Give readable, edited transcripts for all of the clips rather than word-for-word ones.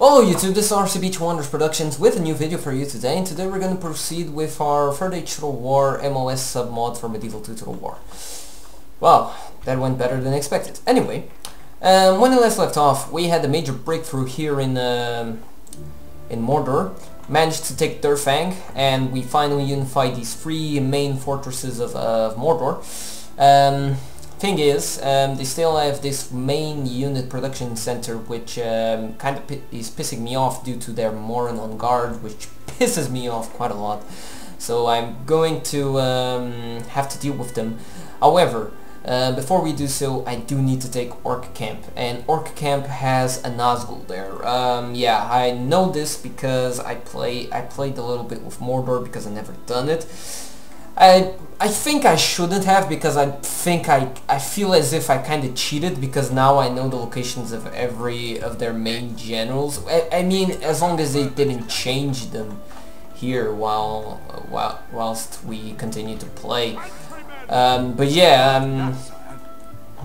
Hello YouTube, this is RCB Wonders Productions with a new video for you today, and today we're going to proceed with our third Age Total War MOS submod for Medieval Total War. Well, that went better than expected. Anyway, when we last left off, we had a major breakthrough here in Mordor, managed to take Durfang, and we finally unified these three main fortresses of Mordor. Thing is, they still have this main unit production center, which kind of is pissing me off due to their Morin on guard, which pisses me off quite a lot. So I'm going to have to deal with them. However, before we do so, I do need to take Orc Camp, and Orc Camp has a Nazgul there. Yeah, I know this because I played a little bit with Mordor because I never done it. I think I shouldn't have, because I feel as if I kind of cheated, because now I know the locations of every of their main generals. I mean, as long as they didn't change them here whilst we continue to play. But yeah,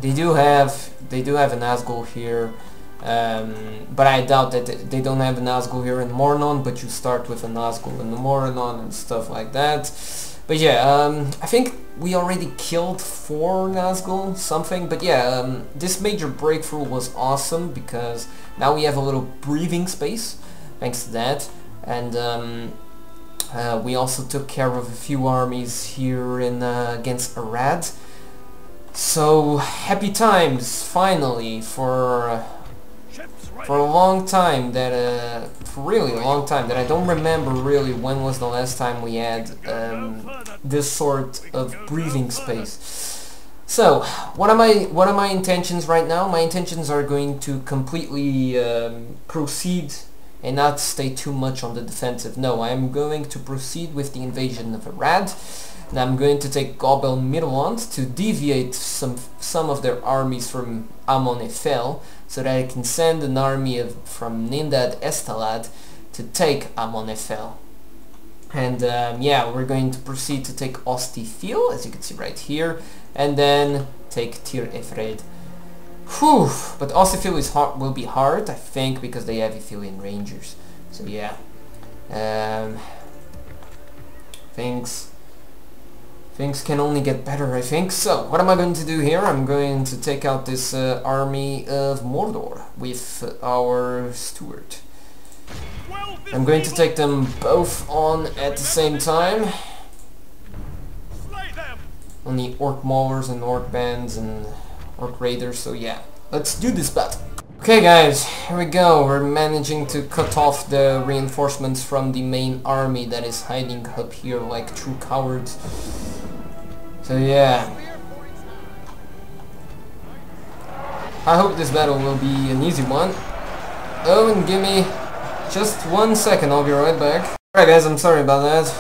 they do have a Nazgul here. But I doubt that they don't have a Nazgul here in Mornon, but you start with a Nazgul in the Mornon and stuff like that. But yeah, I think we already killed 4 Nazgul something, but yeah, this major breakthrough was awesome because now we have a little breathing space thanks to that, and we also took care of a few armies here in against Harad. So happy times finally for a long time that for really a long time that I don't remember really when was the last time we had this sort of breathing space. So what are my intentions right now? My intentions are going to completely proceed and not stay too much on the defensive. No, I am going to proceed with the invasion of Harad, and I'm going to take Gobel Midland to deviate some of their armies from Amon Efel, so that I can send an army from Nindad Estalad to take Amon Efel. And yeah, we're going to proceed to take Ostifil, as you can see right here, and then take Tir Efred. Whew, but Ostifil will be hard, I think, because they have Ithilian Rangers. So yeah, things can only get better, I think. So, what am I going to do here? I'm going to take out this army of Mordor with our steward. I'm going to take them both on at the same time. On the Orc Maulers and Orc Bands and Orc Raiders, so yeah. Let's do this battle. Okay guys, here we go. We're managing to cut off the reinforcements from the main army that is hiding up here like true cowards. So yeah, I hope this battle will be an easy one. Oh, and give me just 1 second, I'll be right back. Alright guys, I'm sorry about that.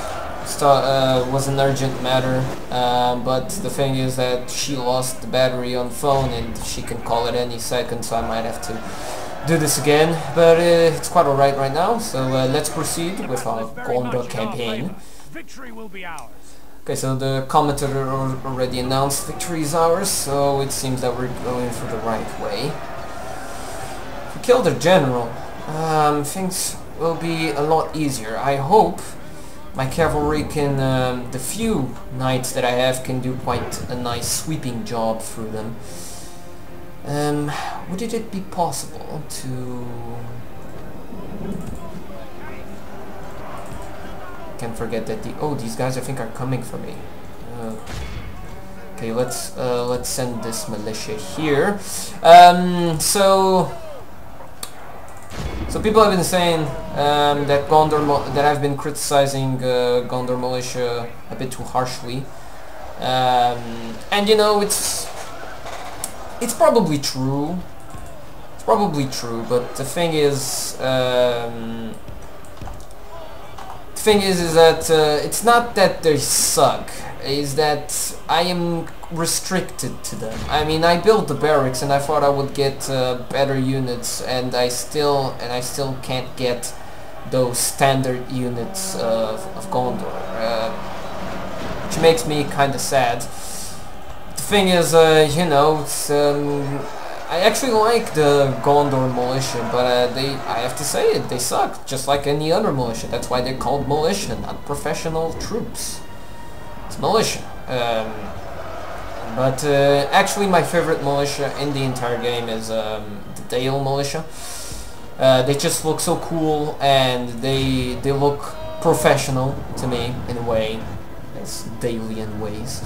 Was an urgent matter, but the thing is that she lost the battery on phone and she can call it any second, so I might have to do this again. But it's quite alright right now, so let's proceed with our Gondor Campaign. Victory will be ours. Okay, so the commentator already announced victory is ours, so it seems that we're going for the right way. If we kill the general, things will be a lot easier. I hope my cavalry can, the few knights that I have can do quite a nice sweeping job through them. Would it be possible to... Can't forget that these guys I think are coming for me. Okay, let's send this militia here. So people have been saying that that I've been criticizing Gondor militia a bit too harshly, and you know, it's probably true. It's probably true, but the thing is that it's not that they suck, is that I am restricted to them. I mean, I built the barracks and I thought I would get better units, and I still can't get those standard units of Gondor, which makes me kind of sad. The thing is, you know, I actually like the Gondor militia, but I have to say it, they suck, just like any other militia. That's why they're called militia, not professional troops. It's militia. But actually my favorite militia in the entire game is the Dale militia. They just look so cool, and they look professional to me in a way, as Dalian ways.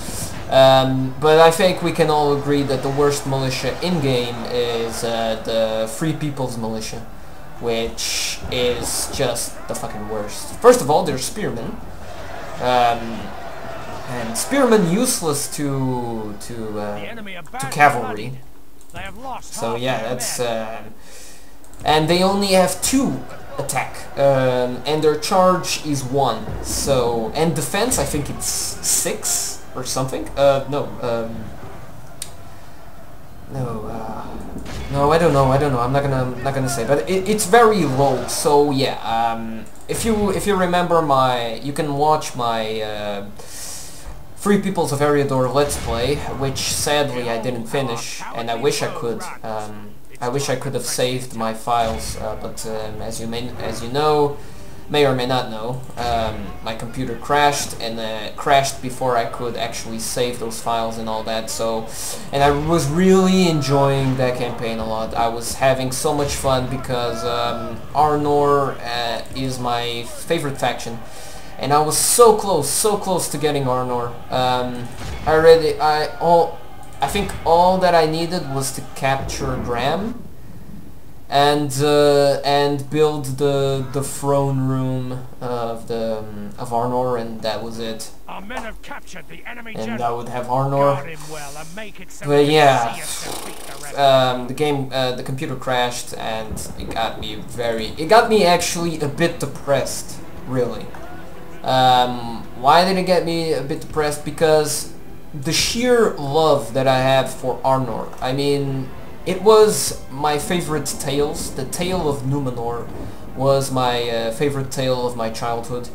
But I think we can all agree that the worst militia in game is the Free People's militia, which is just the fucking worst. First of all, they're spearmen. And spearmen useless to cavalry. So yeah, that's and they only have 2 attack, and their charge is 1. So and defense, I think it's 6 or something. No, I don't know. I'm not gonna say, but it's very low. So yeah, if you remember you can watch my Free Peoples of Eriador Let's Play, which sadly I didn't finish, and I wish I could. I wish I could have saved my files, but as you know, may or may not know, my computer crashed, and crashed before I could actually save those files and all that. So, and I was really enjoying that campaign a lot. I was having so much fun because Arnor is my favorite faction. And I was so close to getting Arnor. I think all that I needed was to capture Graham and build the throne room of Arnor, and that was it. Our men have captured the enemy and general. I would have Arnor. Well and make it so but yeah, the the computer crashed, and it got me actually a bit depressed, really. Why did it get me a bit depressed? Because the sheer love that I have for Arnor. I mean, it was my favorite tales. The Tale of Numenor was my favorite tale of my childhood.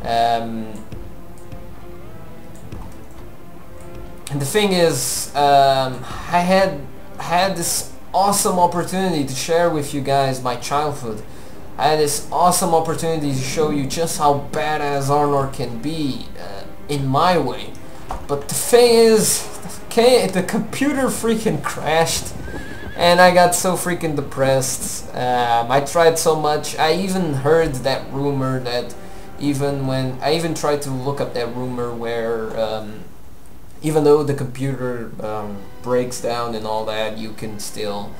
And the thing is, I had this awesome opportunity to share with you guys my childhood. I had this awesome opportunity to show you just how badass Arnor can be in my way. But the thing is, the computer freaking crashed, and I got so freaking depressed. I tried so much. I even heard that rumor that I even tried to look up that rumor where even though the computer breaks down and all that, you can still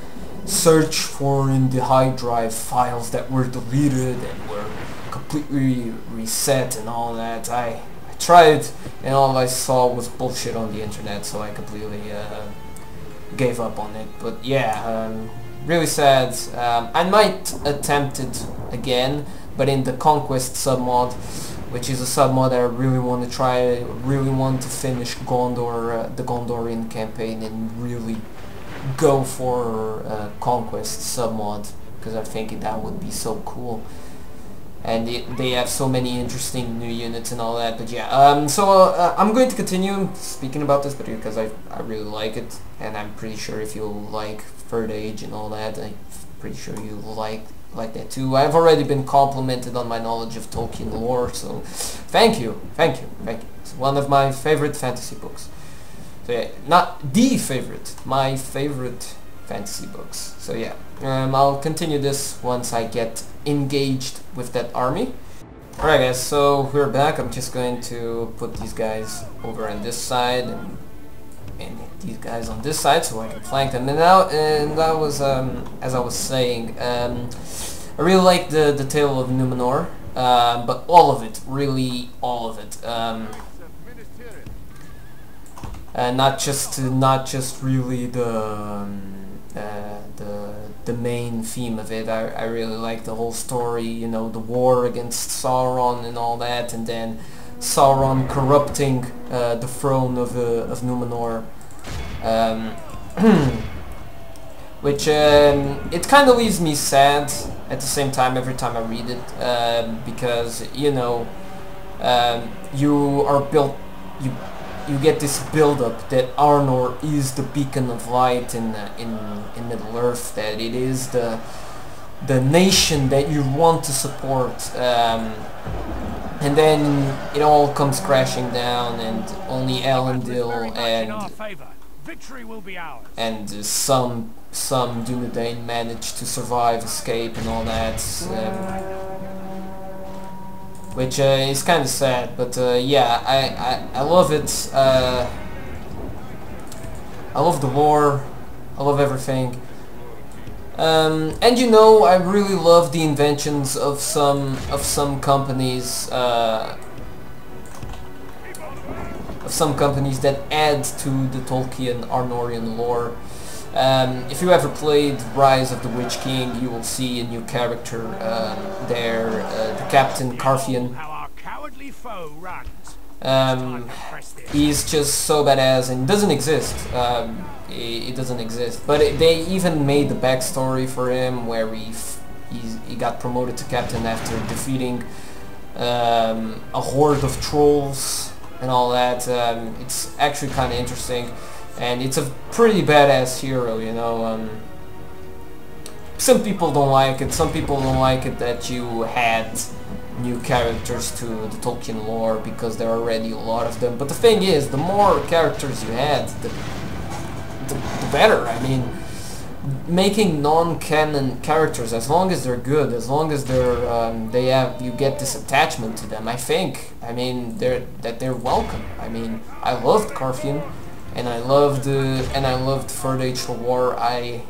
search for in the hard drive files that were deleted and were completely reset and all that. I tried, and all I saw was bullshit on the internet, so I completely gave up on it. But yeah, really sad. I might attempt it again, but in the Conquest submod, which is a submod I really want to try. I really want to finish Gondor, the Gondorian campaign, and really go for Conquest submod, because I think that would be so cool. And they have so many interesting new units and all that. But yeah, I'm going to continue speaking about this, but because I really like it, and I'm pretty sure if you like Third Age and all that, I'm pretty sure you like that too. I've already been complimented on my knowledge of Tolkien lore, so thank you. It's one of my favorite fantasy books. So yeah, not the favorite, my favorite fantasy books. So yeah, I'll continue this once I get engaged with that army. Alright guys, so we're back. I'm just going to put these guys over on this side and these guys on this side so I can flank them. And that was, as I was saying, I really like the Tale of Numenor, but all of it, really all of it. Not just really the main theme of it. I really like the whole story, you know, the war against Sauron and all that, and then Sauron corrupting the throne of Numenor, which it kind of leaves me sad at the same time every time I read it, because you know, you get this build-up that Arnor is the beacon of light in Middle-earth, that it is the nation that you want to support, and then it all comes crashing down, and only Elendil and some Dunedain manage to survive, escape, and all that, which is kind of sad. But yeah, I love it. I love the lore. I love everything. And you know, I really love the inventions of some companies, that add to the Tolkien Arnorian lore. If you ever played Rise of the Witch King, you will see a new character there, the Captain Carfian. He's just so badass and doesn't exist. It doesn't exist. But they even made the backstory for him, where he got promoted to captain after defeating a horde of trolls and all that. It's actually kind of interesting, and it's a pretty badass hero, you know. Some people don't like it. Some people don't like it that you had new characters to the Tolkien lore, because there are already a lot of them. But the thing is, the more characters you had, the better. I mean, making non-canon characters, as long as they're good, as long as they're you get this attachment to them, I mean they're welcome. I mean, I loved Carfian, and I loved Third Age Total War. I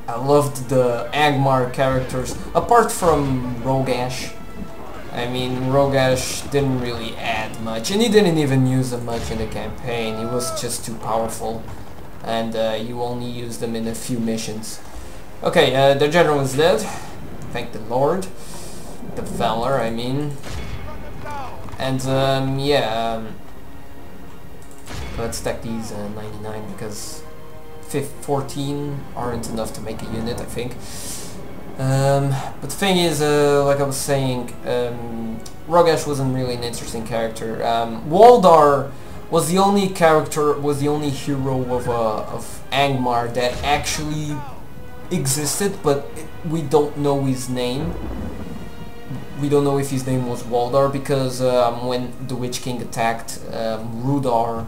loved the Angmar characters, apart from Rogash. I mean, Rogash didn't really add much, and he didn't even use them much in the campaign. He was just too powerful, and you only use them in a few missions. Okay, the general is dead. Thank the Lord. The Valor, I mean. And yeah, let's stack these 99, because 14 aren't enough to make a unit, I think. But the thing is, like I was saying, Rogash wasn't really an interesting character. Waldar was the only hero of Angmar that actually existed, but we don't know his name. We don't know if his name was Waldar, because when the Witch King attacked Rudar,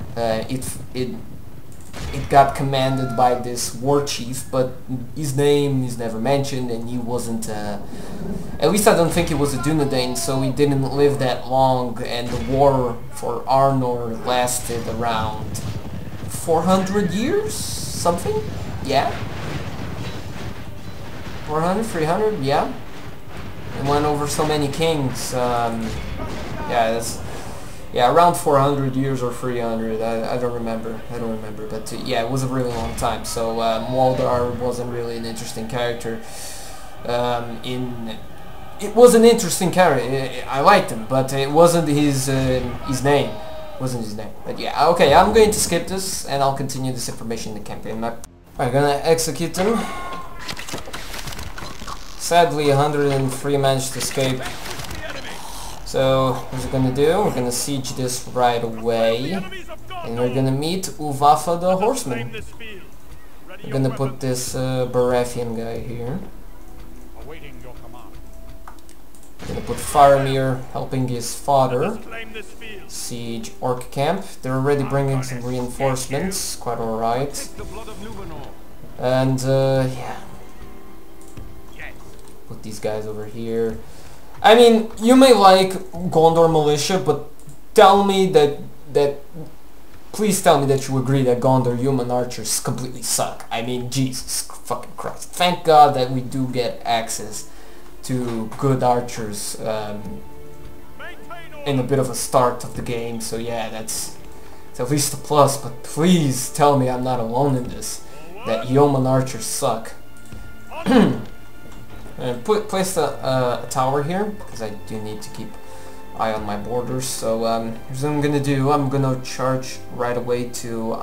it got commanded by this war chief, but his name is never mentioned, and he wasn't, at least I don't think he was a Dunedain, so he didn't live that long, and the war for Arnor lasted around 400 years? Something? Yeah? 400? 300? Yeah? It went over so many kings. Yeah, around 400 years or 300. I don't remember. But yeah, it was a really long time. So Waldar wasn't really an interesting character. It was an interesting character. I liked him, but it wasn't his name. Wasn't his name. But yeah, okay. I'm going to skip this, and I'll continue this information in the campaign map. I'm gonna execute them. Sadly, 103 managed to escape. So, what's it gonna do? We're gonna siege this right away, and we're gonna meet Uvafa the Horseman. We're gonna put this Baratheon guy here. We're gonna put Faramir helping his father siege Orc Camp. They're already bringing some reinforcements, quite alright. And yeah, put these guys over here. I mean, you may like Gondor Militia, but tell me please tell me that you agree that Gondor human archers completely suck. I mean, Jesus fucking Christ. Thank God that we do get access to good archers in a bit of a start of the game, so yeah, that's at least a plus, but please tell me I'm not alone in this, that yeoman archers suck. And place a tower here, because I do need to keep eye on my borders. So here's what I'm gonna do. I'm gonna charge right away to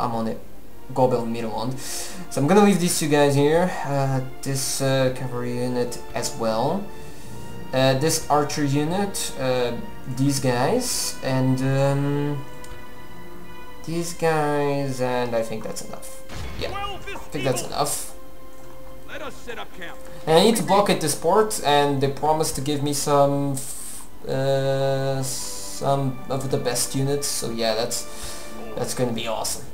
Gobel Middelland. So I'm gonna leave these two guys here, this cavalry unit as well, this archer unit, these guys, and these guys, and I think that's enough. Yeah, I think that's enough. Let us set up camp. And I need to blockade this port, and they promised to give me some of the best units. So yeah, that's gonna be awesome.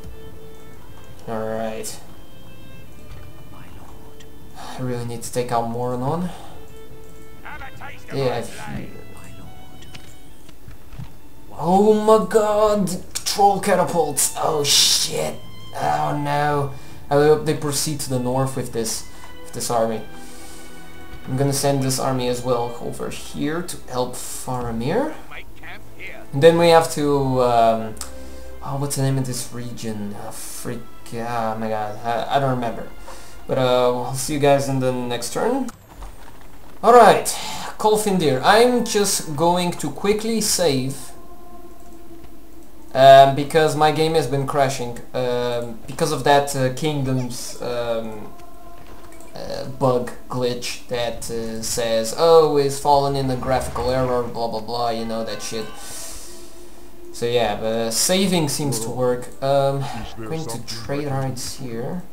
All right. I really need to take out Mordor. Yeah. Oh my god! Troll catapults! Oh shit! Oh no! I hope they proceed to the north with this army. I'm gonna send this army as well over here to help Faramir. And then we have to oh, what's the name of this region? Oh my god, I don't remember. But we'll see you guys in the next turn. Alright, Kolfindir. I'm just going to quickly save because my game has been crashing because of that Kingdoms bug glitch that says, oh, it's fallen in a graphical error, blah blah blah, you know, that shit. So yeah, but saving seems to work. I'm going to trade rights here.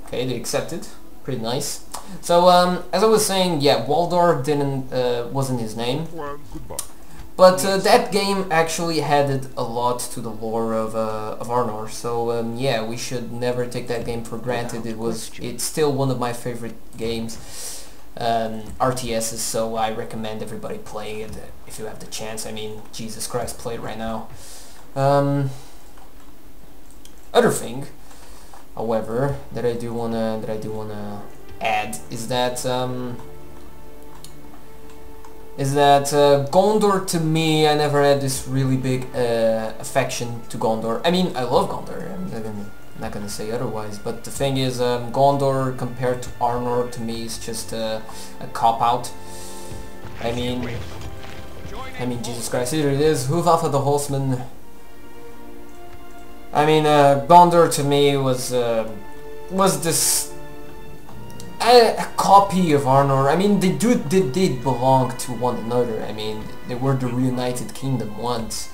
Okay, they accepted. Pretty nice. So as I was saying, yeah, Waldor wasn't his name, but that game actually added a lot to the lore of Arnor. So yeah, we should never take that game for granted. It's still one of my favorite games, RTSs. So I recommend everybody playing it if you have the chance. I mean, Jesus Christ, play it right now. Other thing, however, that I do wanna add is that Gondor, to me, I never had this really big affection to Gondor. I mean, I love Gondor. I'm not gonna say otherwise. But the thing is, Gondor compared to Arnor, to me, is just a cop-out. I mean, Jesus Christ, here it is. Húvafa the Horseman. I mean, Gondor to me was this a copy of Arnor. I mean, they did belong to one another. I mean, they were the reunited kingdom once.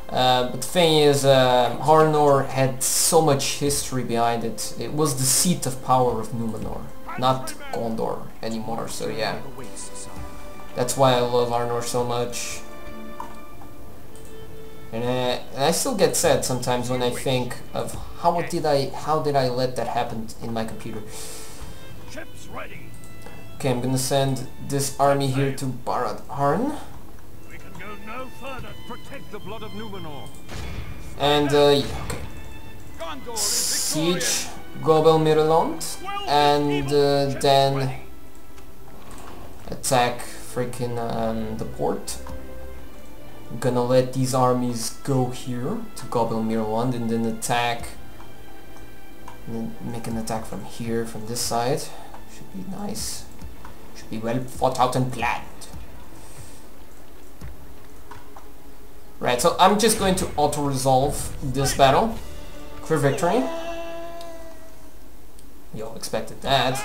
But the thing is, Arnor had so much history behind it. It was the seat of power of Númenor, not Gondor anymore. So yeah, that's why I love Arnor so much. And I still get sad sometimes when I think of how did I let that happen in my computer. Okay, I'm gonna send this army here to Barad Harn. We can go no further. Protect the blood of Númenor. And yeah, okay. Siege Gobel Mirland, and then attack freaking the port. I'm gonna let these armies go here to Gobel Mirland and then attack. And then make an attack from here, from this side. Should be nice. Should be well thought out and planned. Right, so I'm just going to auto-resolve this battle for victory. You all expected that.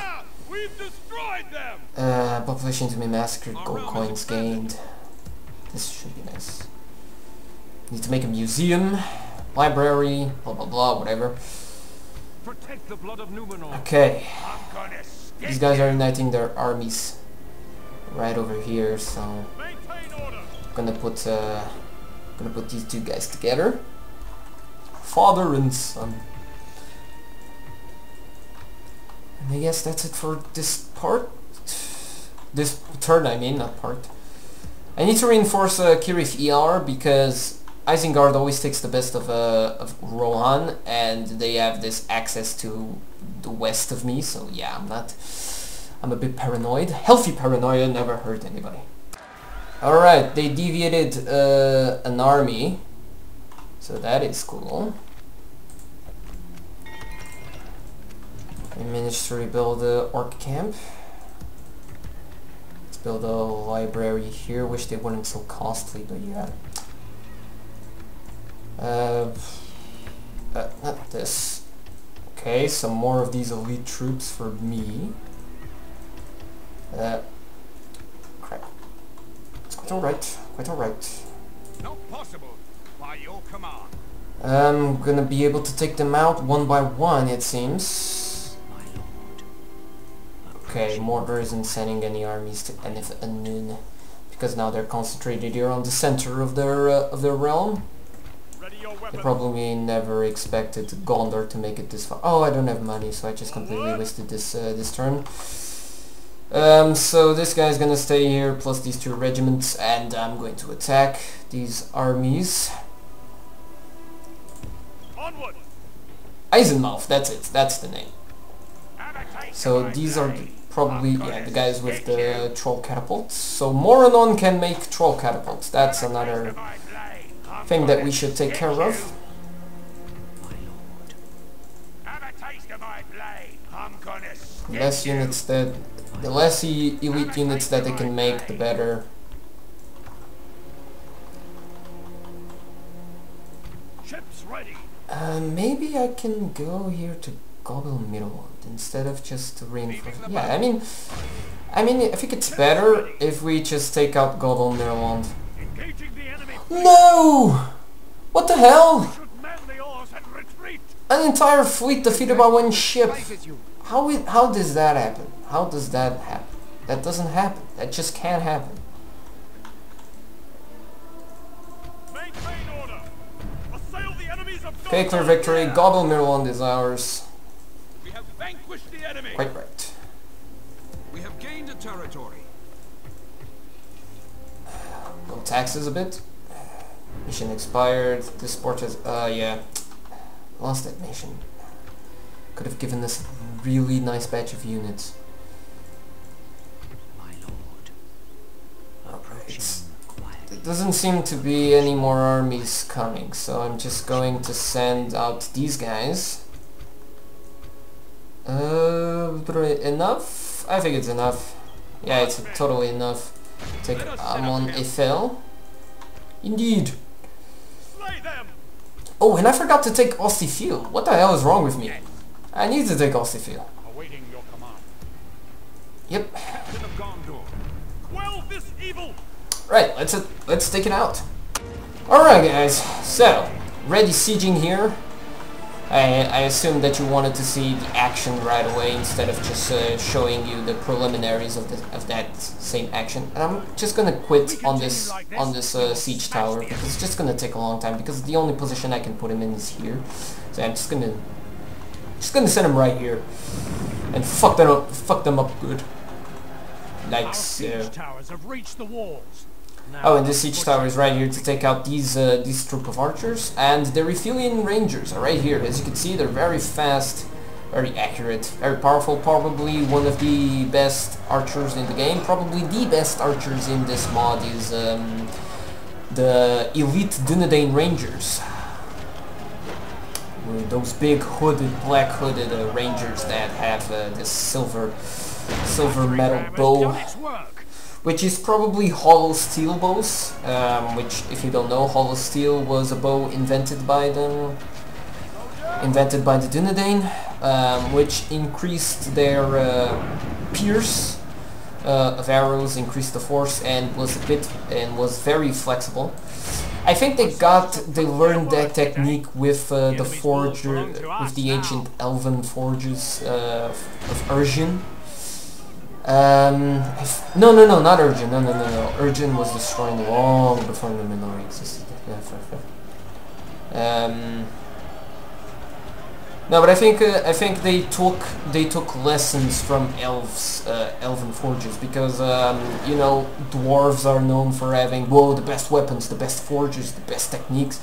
We've destroyed them. Population to be massacred, gold coins gained. This should be nice. Need to make a museum, library, blah blah blah, whatever. Protect the blood of Númenor. Okay. These guys are uniting their armies right over here, so I'm gonna put these two guys together. Father and son. And I guess that's it for this part. This turn, I mean, not part. I need to reinforce Kirith ER because Isengard always takes the best of Rohan, and they have this access to the west of me, so yeah, I'm a bit paranoid. Healthy paranoia never hurt anybody. Alright, they deviated an army, so that is cool. I managed to rebuild the Orc Camp. Let's build a library here. Wish they weren't so costly, but yeah. Not this. Okay, some more of these elite troops for me. Crap. It's quite alright. Quite alright. Not possible. By your command. I'm gonna be able to take them out one by one, it seems. Okay, Mordor isn't sending any armies to Enith and Nun, because now they're concentrated here on the center of their realm. Ready your They weapons. probably never expected Gondor to make it this far. Oh, I don't have money, so I just completely wasted this turn. So this guy's gonna stay here, plus these 2 regiments, and I'm going to attack these armies. Onward. Eisenmouth, that's it, that's the name. Have a taste So of my these are blade. probably, yeah, the guys with the troll catapults. So Moranon can make troll catapults, that's another My blade. I'm thing that gonna we should take get care you. of. Have a taste of my blade. I'm gonna The less units that, the less elite units that they can make, the better. Ships ready. Maybe I can go here to Gobble Middelland instead of just reinforce. Yeah, I mean, I think it's better if we just take out Gobble Middelland. Engaging the enemy. No! What the hell? Should man the oars and retreat. An entire fleet defeated by one ship. Places you. How does that happen? How does that happen? That doesn't happen. That just can't happen. Maintain order. Assail the enemies of Okay, clear Gondor. victory. Gobble Middelland is ours. We have vanquished the enemy. Quite right. We have gained a territory. Go taxes a bit. Mission expired. This port has, yeah. Lost that mission. Could have given us a really nice batch of units. My lord. Alright. There doesn't seem to be any more armies coming, so I'm just going to send out these guys. Enough? I think it's enough. Yeah, it's totally enough. Take Amon Eiffel. Indeed. Slay them. Oh, and I forgot to take Ostifiel. What the hell is wrong with me? I need to take Ostifiel. Awaiting your command. Yep. Captain of Gondor. Quell this evil. Right, let's take it out. Alright guys, so ready sieging here. I assume that you wanted to see the action right away instead of just showing you the preliminaries of that same action. And I'm just gonna quit on this siege tower because it's just gonna take a long time because the only position I can put him in is here. So I'm just gonna send him right here and fuck them up good. Like Our so. siege towers have reached the walls. Now, Oh, and this siege tower is right here to take out these troop of archers, and the Rifilian Rangers are right here. As you can see, they're very fast, very accurate, very powerful. Probably one of the best archers in the game. Probably the best archers in this mod is the Elite Dunedain Rangers. Those big hooded, black hooded rangers that have this silver metal bow. Which is probably hollow steel bows, which, if you don't know, hollow steel was a bow invented by the Dunedain, which increased their pierce of arrows, increased the force, and was was very flexible. I think they learned that technique with the forger, with the ancient elven forges of Urgen. No, not Urgen. No. Urgen was destroyed long before the Minoru existed. No, but I think they took lessons from elven forges because you know, dwarves are known for having the best weapons, the best forges, the best techniques.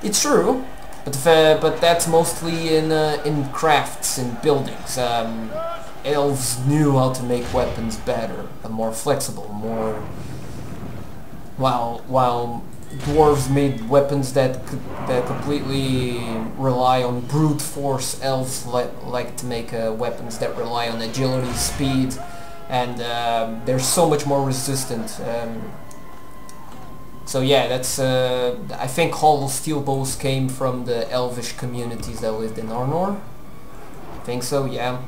It's true, but that's mostly in crafts and buildings. Elves knew how to make weapons better, more flexible, more. While dwarves made weapons that completely rely on brute force, elves like to make weapons that rely on agility, speed, and they're so much more resistant. So yeah, that's. I think hollow steel bows came from the elvish communities that lived in Arnor. I think so, yeah.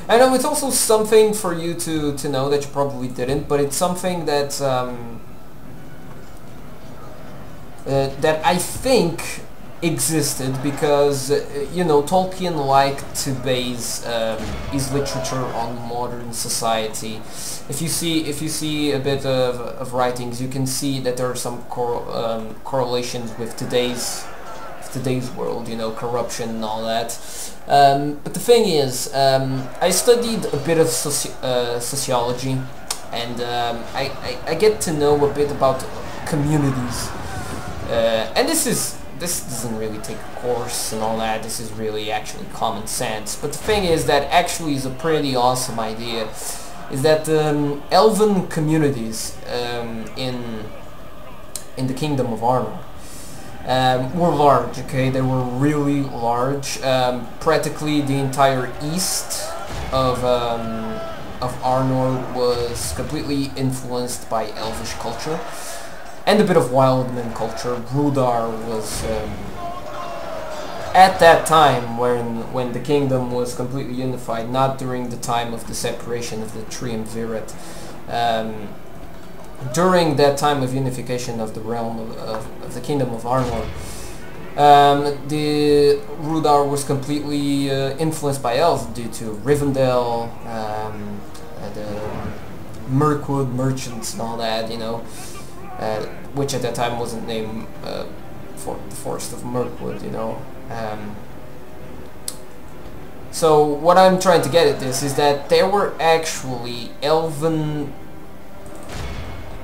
I know it's also something for you to know that you probably didn't, but it's something that that I think existed because you know, Tolkien liked to base his literature on modern society. If you see a bit of writings, you can see that there are some correlations with today's world, you know, corruption and all that. But the thing is, I studied a bit of sociology, and I get to know a bit about communities, and this doesn't really take a course and all that. This is really actually common sense. But the thing is that actually is a pretty awesome idea, is that elven communities in the Kingdom of Arnor were large. Okay, they were really large. Practically the entire east of Arnor was completely influenced by Elvish culture and a bit of Wildman culture. Rudar was at that time when the kingdom was completely unified, not during the time of the separation of the Triumvirate. During that time of unification of the realm of the Kingdom of Arnor, the Rudar was completely influenced by elves due to Rivendell, the Mirkwood merchants and all that, you know, which at that time wasn't named for the Forest of Mirkwood, you know. So what I'm trying to get at this is that there were actually elven,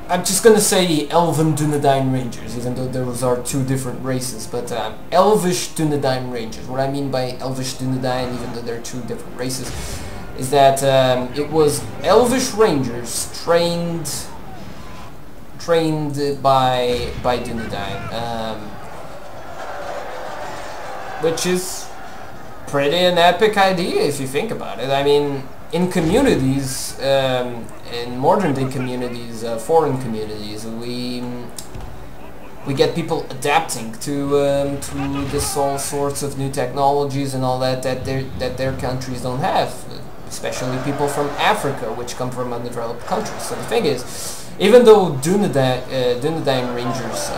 I'm just gonna say elven Dunedain Rangers, even though those are two different races, but elvish Dunedain Rangers. What I mean by elvish Dunedain, even though they're two different races, is that it was elvish rangers trained by Dunedain, which is pretty an epic idea if you think about it. I mean, in communities, in modern day communities, foreign communities, we get people adapting to this all sorts of new technologies and all that their countries don't have, especially people from Africa, which come from undeveloped countries. So the thing is, even though Dunedain Rangers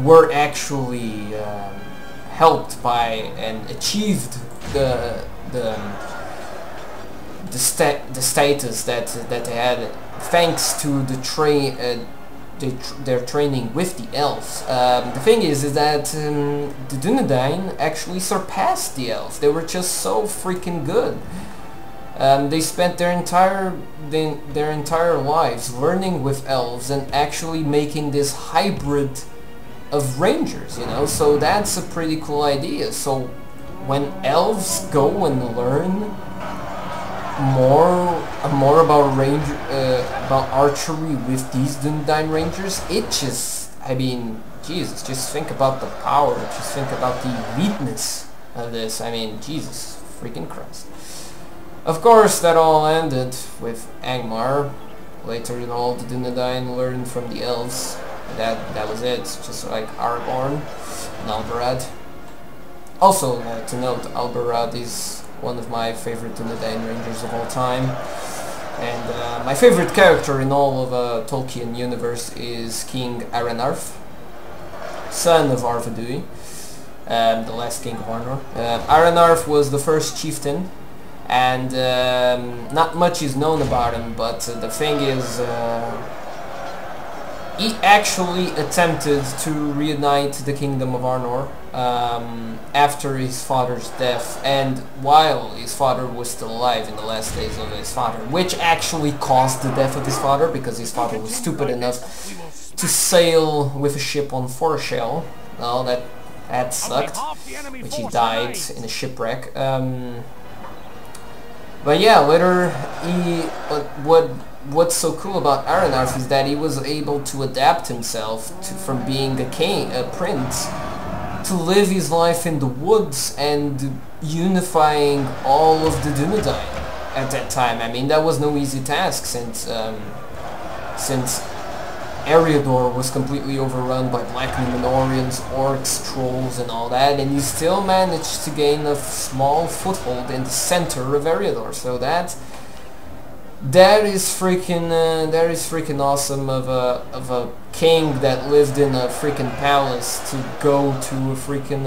were actually helped by and achieved the status that they had thanks to their training with the elves. The thing is that the Dunedain actually surpassed the elves. They were just so freaking good. They spent their entire lives learning with elves and actually making this hybrid of rangers, you know. So that's a pretty cool idea. So when elves go and learn more about about archery with these Dunedain Rangers, it just, I mean, Jesus, just think about the power, just think about the eliteness of this. I mean, Jesus freaking Christ. Of course, that all ended with Angmar. Later, you know, all the Dunedain learned from the elves. That was it, just like Aragorn and Alberad. Also, to note, Alberad is one of my favorite Dunedain Rangers of all time. And my favorite character in all of Tolkien universe is King Aranarth, son of Arvedui, the last king of Arnor. Aranarth was the first chieftain, and not much is known about him, but the thing is, he actually attempted to reunite the Kingdom of Arnor after his father's death, and while his father was still alive in the last days of his father, which actually caused the death of his father, because his father was stupid enough to sail with a ship on Foreshell. Well, that sucked, which he died in a shipwreck. But yeah, later what's so cool about Aranarth is that he was able to adapt himself from being a prince, to live his life in the woods and unifying all of the Dunedain at that time. I mean, that was no easy task, since Eriador was completely overrun by Black Númenóreans, Orcs, Trolls and all that, and he still managed to gain a small foothold in the center of Eriador. So that that is freaking awesome of a king that lived in a freaking palace to go to a freaking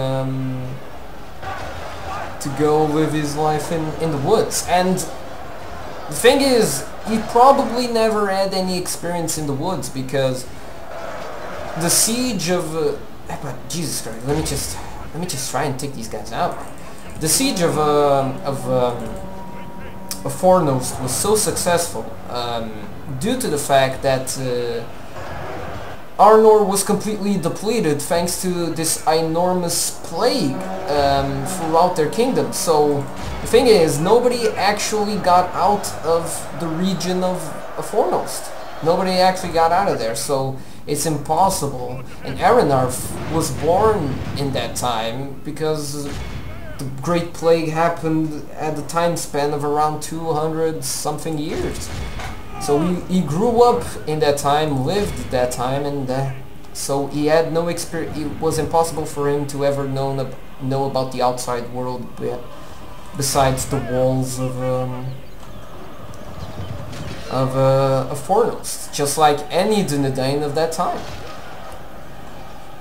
to go live his life in the woods. And the thing is, he probably never had any experience in the woods, because the siege of Jesus Christ, let me just try and take these guys out. The siege of Fornost was so successful due to the fact that Arnor was completely depleted thanks to this enormous plague throughout their kingdom. So the thing is, nobody actually got out of the region of Fornost. Nobody actually got out of there, so it's impossible. And Aranarth was born in that time because the Great Plague happened at the time span of around 200 something years. So he grew up in that time, lived at that time, and so he had no experience. It was impossible for him to ever know about the outside world besides the walls of Fornost, just like any Dunedain of that time.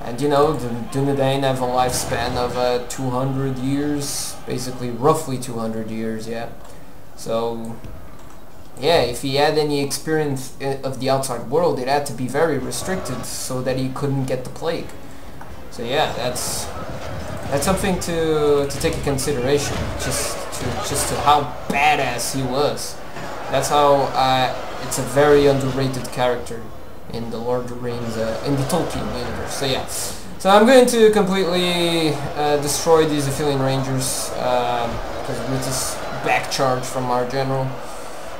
And you know, the Dunedain have a lifespan of 200 years, basically roughly 200 years, yeah. So yeah, if he had any experience of the outside world, it had to be very restricted so that he couldn't get the plague. So yeah, that's something to take into consideration, just to how badass he was. That's how it's a very underrated character in the Lord of the Rings, in the Tolkien universe. So yeah, so I'm going to completely destroy these Aphelion Rangers because with this back charge from our general.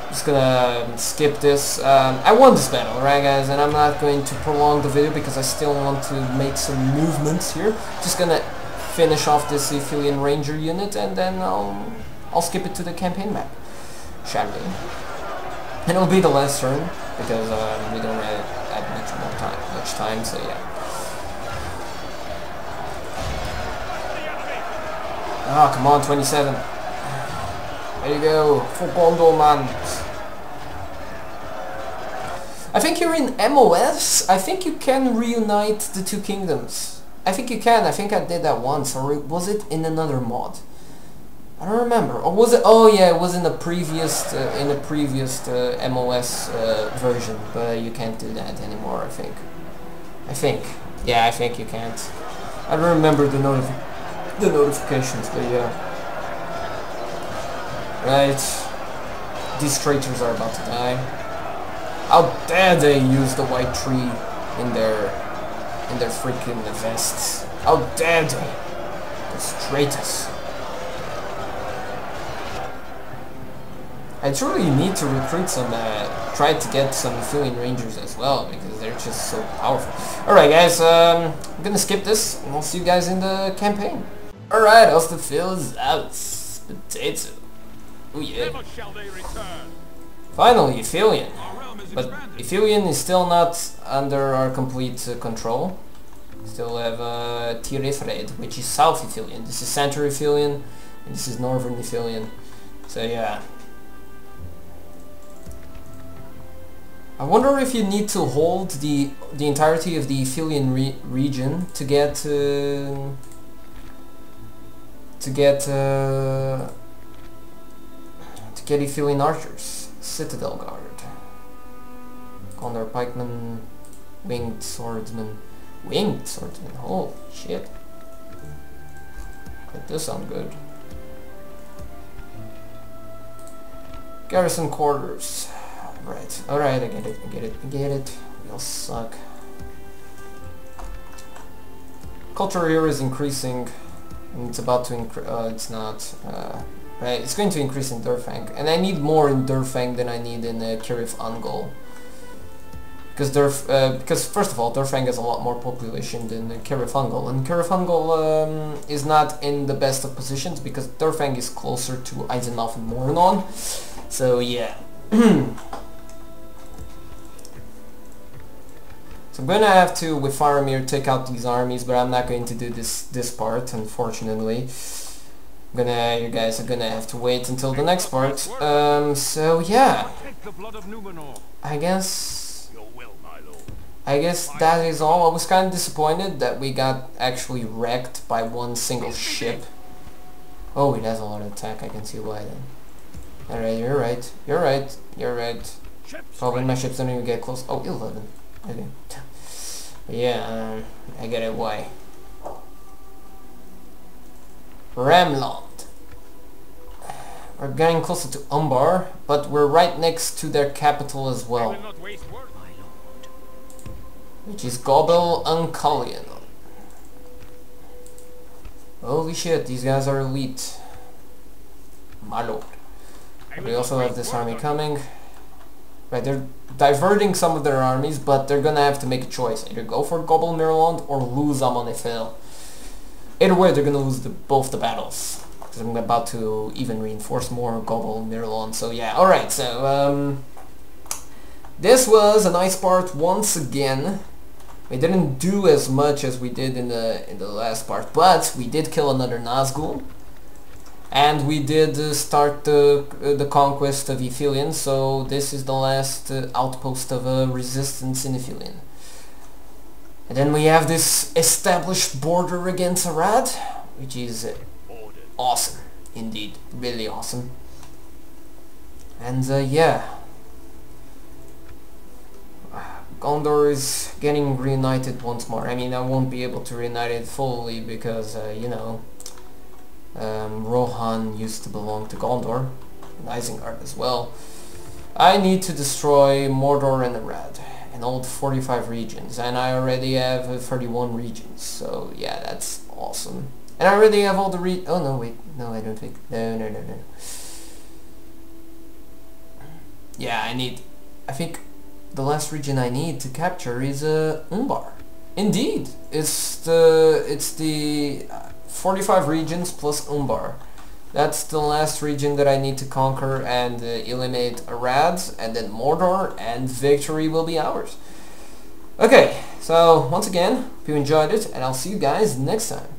Just gonna skip this. I won this battle, right guys, and I'm not going to prolong the video because I still want to make some movements here. Just gonna finish off this Aphelion Ranger unit, and then I'll skip it to the campaign map, shall we? And it'll be the last turn because we don't really have much time. So yeah. Ah, come on, 27. There you go, for Gondor, man. I think you're in MOS. I think you can reunite the two kingdoms. I think you can. I think I did that once, or was it in another mod? I don't remember. Or was it? Oh yeah, it was in the previous MOS version. But you can't do that anymore. I think. Yeah, I think you can't. I don't remember the notifications, but yeah. Right. These traitors are about to die. How dare they use the white tree in their freaking vests? How dare they? Those traitors. I truly need to recruit some, try to get some Aphelion Rangers as well, because they're just so powerful. Alright guys, I'm gonna skip this, and I'll see you guys in the campaign. Alright, how's the feels out? Potato. Oh yeah. Finally, Aphelion. But Aphelion is still not under our complete control. Still have Tirithred, which is South Aphelion. This is Center Aphelion, and this is Northern Aphelion. So yeah. I wonder if you need to hold the entirety of the Aphelion region to get Aphelion archers. Citadel Guard. Gondor Pikemen. Winged Swordsman. Winged Swordsman, holy shit. That does sound good. Garrison Quarters. Right, alright, I get it. You'll suck. Culture here is increasing. And it's about to increase. It's not. Right, it's going to increase in Durfang, and I need more in Durfang than I need in Cirith Ungol. Because first of all, Durfang has a lot more population than Cirith Ungol, and Cirith Ungol is not in the best of positions because Durfang is closer to Eisenhoff and Mornon. So yeah. So I'm gonna have to, with Faramir, take out these armies, but I'm not going to do this part, unfortunately. You guys are gonna have to wait until the next part. So yeah, I guess that is all. I was kind of disappointed that we got actually wrecked by one single ship. Oh, it has a lot of attack. I can see why then. Alright, you're right. You're right. You're right. Probably my ships don't even get close. Oh, 11. Okay. Yeah, I get it why. Ramland. We're getting closer to Umbar, but we're right next to their capital as well, which is Gobel Uncalion. Holy shit, these guys are elite. My lord. We also have this army coming. Right, they're diverting some of their armies, but they're gonna have to make a choice. Either go for Gobel Mirland or lose Amon Efel. Either way, they're gonna lose both the battles. Because I'm about to even reinforce more Gobel Mirland. So yeah, alright, so this was a nice part once again. We didn't do as much as we did in the last part, but we did kill another Nazgul. And we did start the conquest of Ithilien, so this is the last outpost of resistance in Ithilien. And then we have this established border against Harad, which is awesome, indeed, really awesome. And yeah, Gondor is getting reunited once more. I mean, I won't be able to reunite it fully because, you know, Rohan used to belong to Gondor, and Isengard as well. I need to destroy Mordor and Harad, and all 45 regions, and I already have 31 regions, so yeah, that's awesome. And I already have all the oh no, wait, no, I don't think, no. Yeah, I think the last region I need to capture is Umbar. Indeed, it's the 45 regions plus Umbar. That's the last region that I need to conquer and eliminate Harad, and then Mordor, and victory will be ours. Okay, so once again, hope you enjoyed it, and I'll see you guys next time.